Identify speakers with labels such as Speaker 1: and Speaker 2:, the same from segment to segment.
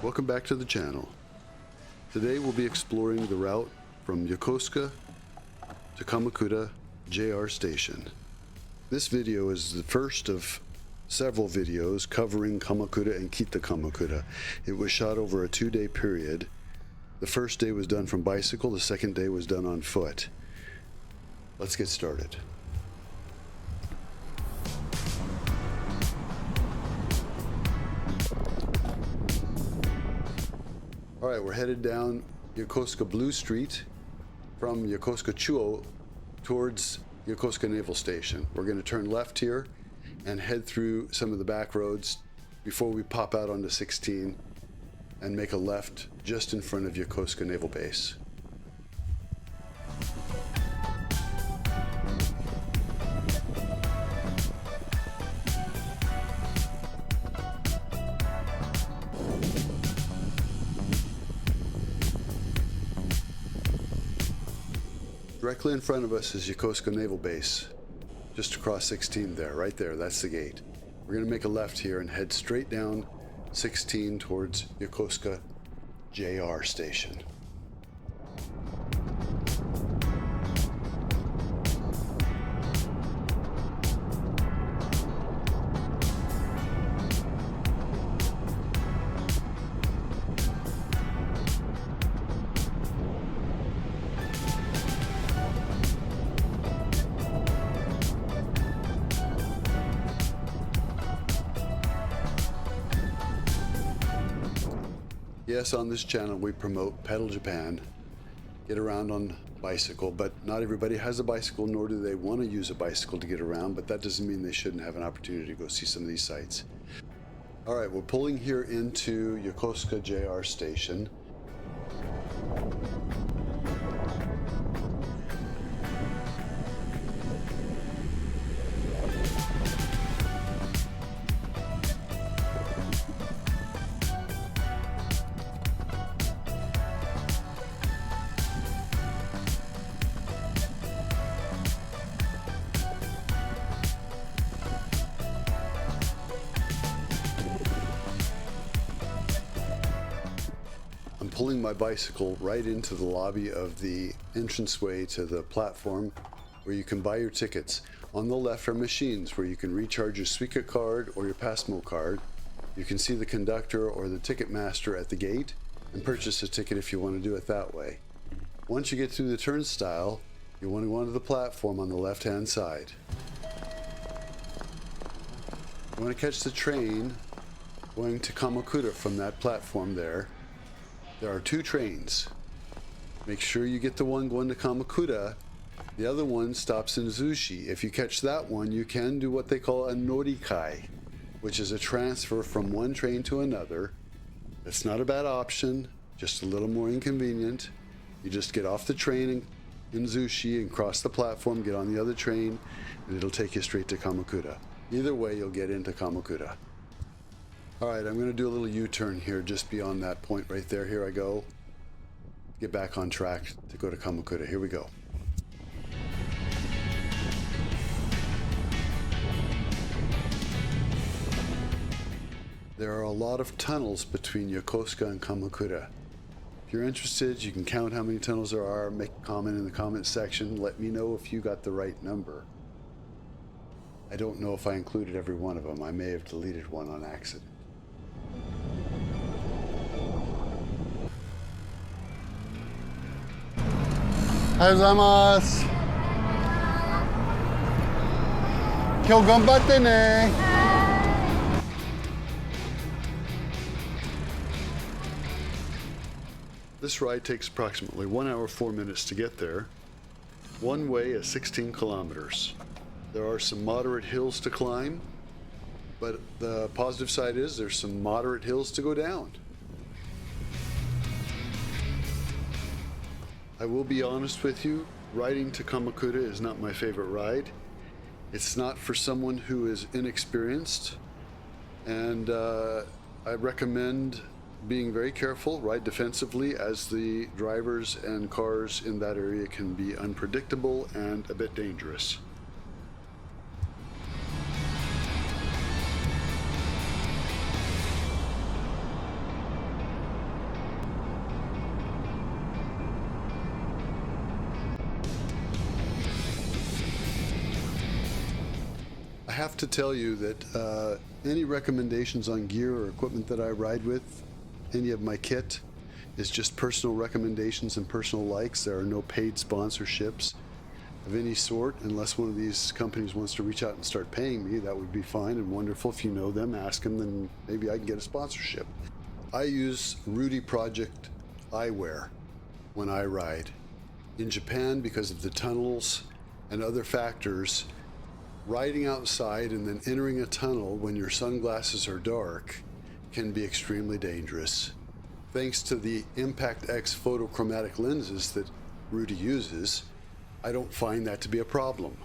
Speaker 1: Welcome back to the channel. Today we'll be exploring the route from Yokosuka to Kamakura JR Station. This video is the first of several videos covering Kamakura and Kita Kamakura. It was shot over a 2-day period. The first day was done from bicycle, the second day was done on foot. Let's get started. All right, we're headed down Yokosuka Blue Street from Yokosuka Chuo towards Yokosuka Naval Station. We're going to turn left here and head through some of the back roads before we pop out onto 16 and make a left just in front of Yokosuka Naval Base. Directly in front of us is Yokosuka Naval Base, just across 16 there, right there, that's the gate. We're going to make a left here and head straight down 16 towards Yokosuka JR Station. Yes, on this channel we promote Pedal Japan, get around on bicycle, but not everybody has a bicycle, nor do they want to use a bicycle to get around, but that doesn't mean they shouldn't have an opportunity to go see some of these sites. All right, we're pulling here into Yokosuka JR Station. Pulling my bicycle right into the lobby of the entranceway to the platform where you can buy your tickets. On the left are machines where you can recharge your Suica card or your Passmo card. You can see the conductor or the ticket master at the gate and purchase a ticket if you want to do it that way. Once you get through the turnstile, you want to go onto the platform on the left-hand side. You want to catch the train going to Kamakura from that platform there. There are 2 trains. Make sure you get the one going to Kamakura. The other one stops in Zushi. If you catch that one, you can do what they call a norikai, which is a transfer from one train to another. It's not a bad option, just a little more inconvenient. You just get off the train in Zushi and cross the platform, get on the other train, and it'll take you straight to Kamakura. Either way, you'll get into Kamakura. All right, I'm going to do a little U-turn here just beyond that point right there. Here I go. Get back on track to go to Kamakura. Here we go. There are a lot of tunnels between Yokosuka and Kamakura. If you're interested, you can count how many tunnels there are, make a comment in the comment section. Let me know if you got the right number. I don't know if I included every one of them. I may have deleted one on accident. This ride takes approximately 1 hour 4 minutes to get there. One way is 16 kilometers. There are some moderate hills to climb, but the positive side is there's some moderate hills to go down. I will be honest with you, riding to Kamakura is not my favorite ride. It's not for someone who is inexperienced, and I recommend being very careful, ride defensively, as the drivers and cars in that area can be unpredictable and a bit dangerous. have to tell you that any recommendations on gear or equipment that I ride with, any of my kit, is just personal recommendations and personal likes. There are no paid sponsorships of any sort, unless one of these companies wants to reach out and start paying me. That would be fine and wonderful. If you know them, ask them, then maybe I can get a sponsorship. I use Rudy Project eyewear when I ride. In Japan, because of the tunnels and other factors, riding outside and then entering a tunnel when your sunglasses are dark can be extremely dangerous. Thanks to the Impact X photochromatic lenses that Rudy uses, I don't find that to be a problem.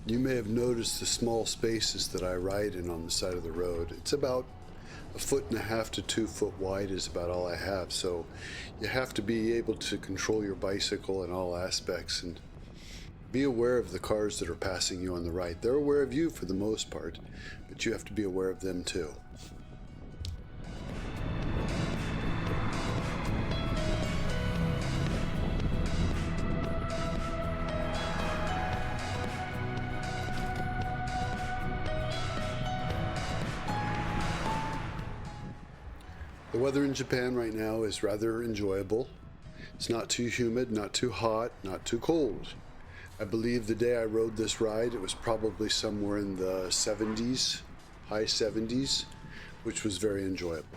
Speaker 1: You may have noticed the small spaces that I ride in on the side of the road. It's about 1.5 to 2 foot wide is about all I have. So you have to be able to control your bicycle in all aspects and be aware of the cars that are passing you on the right. They're aware of you for the most part, but you have to be aware of them too. The weather in Japan right now is rather enjoyable. It's not too humid, not too hot, not too cold. I believe the day I rode this ride, it was probably somewhere in the 70s, high 70s, which was very enjoyable.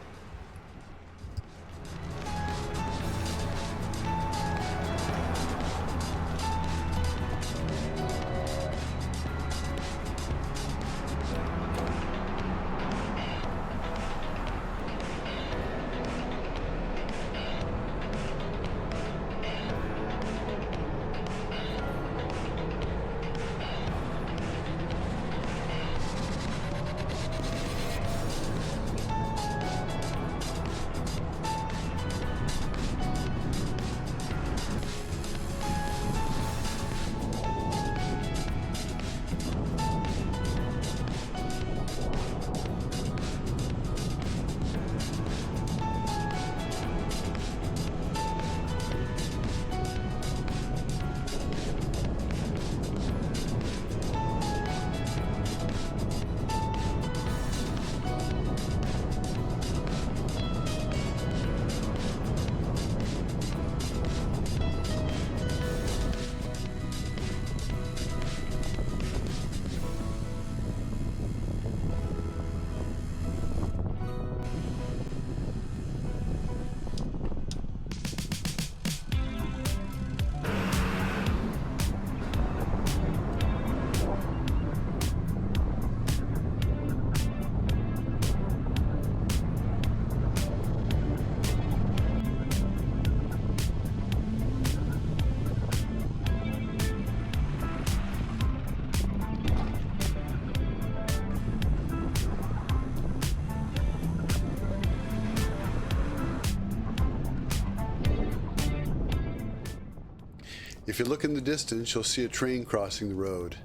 Speaker 1: If you look in the distance, you'll see a train crossing the road.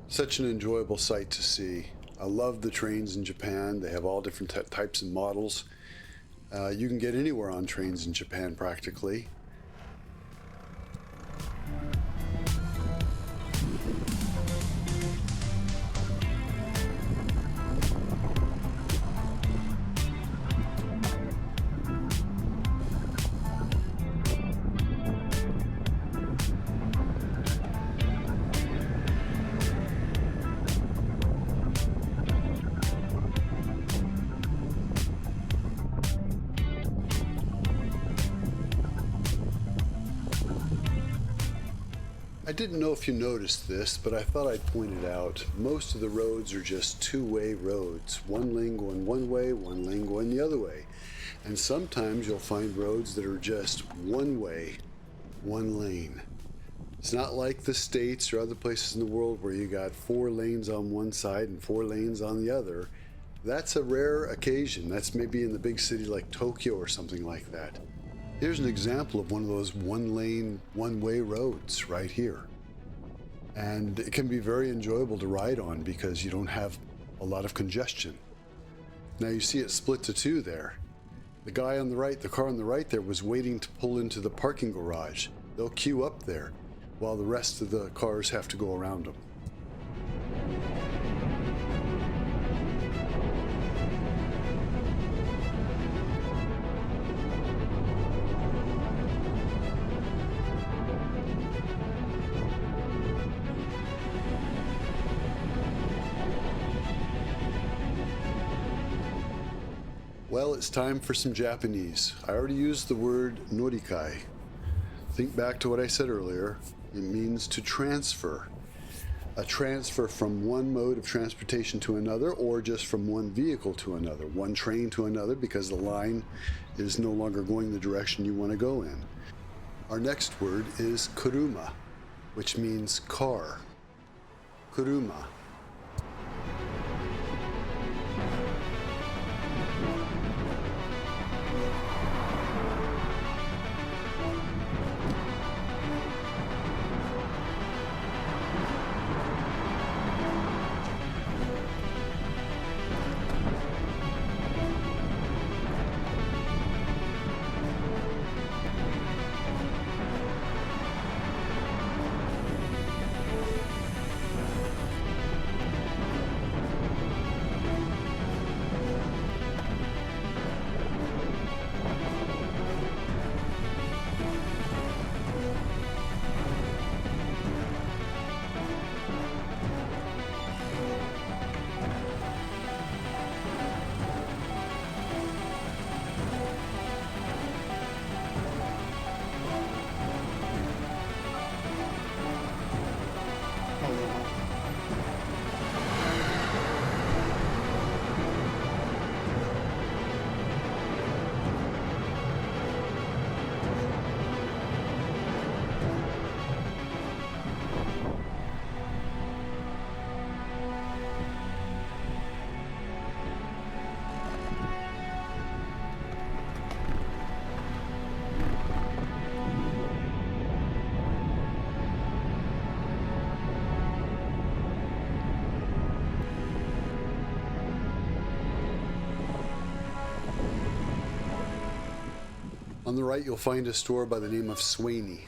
Speaker 1: Such an enjoyable sight to see. I love the trains in Japan. They have all different types and models. You can get anywhere on trains in Japan practically. I didn't know if you noticed this, but I thought I'd point it out. Most of the roads are just two-way roads. One lane going one way, one lane going the other way. And sometimes you'll find roads that are just one way, one lane. It's not like the States or other places in the world where you got 4 lanes on one side and 4 lanes on the other. That's a rare occasion. That's maybe in the big city like Tokyo or something like that. Here's an example of one of those one-lane, one-way roads right here. And it can be very enjoyable to ride on because you don't have a lot of congestion. Now you see it split to 2 there. The guy on the right, the car on the right there was waiting to pull into the parking garage. They'll queue up there while the rest of the cars have to go around them. Well, it's time for some Japanese. I already used the word norikai. Think back to what I said earlier. It means to transfer. A transfer from one mode of transportation to another, or just from one vehicle to another, one train to another, because the line is no longer going the direction you want to go in. Our next word is kuruma, which means car. Kuruma. On the right, you'll find a store by the name of Swaney.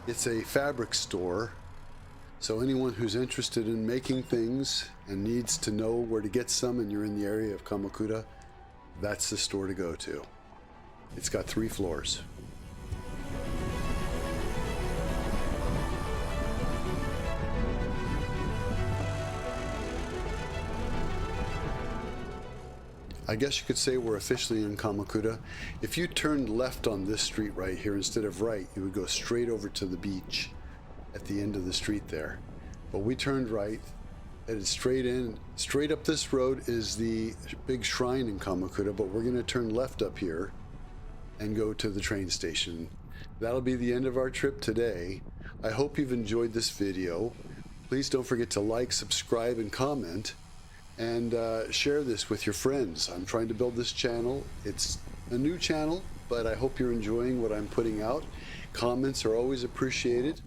Speaker 1: It's a fabric store, so anyone who's interested in making things and needs to know where to get some and you're in the area of Kamakura, that's the store to go to. It's got 3 floors. I guess you could say we're officially in Kamakura. If you turned left on this street right here instead of right, you would go straight over to the beach at the end of the street there. But we turned right, headed straight in. Straight up this road is the big shrine in Kamakura, but we're going to turn left up here and go to the train station. That'll be the end of our trip today. I hope you've enjoyed this video. Please don't forget to like, subscribe, and comment. And share this with your friends. I'm trying to build this channel. It's a new channel, but I hope you're enjoying what I'm putting out. Comments are always appreciated.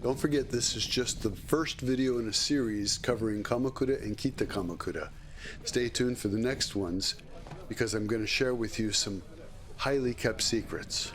Speaker 1: Don't forget, this is just the first video in a series covering Kamakura and Kita Kamakura. Stay tuned for the next ones, because I'm going to share with you some highly kept secrets.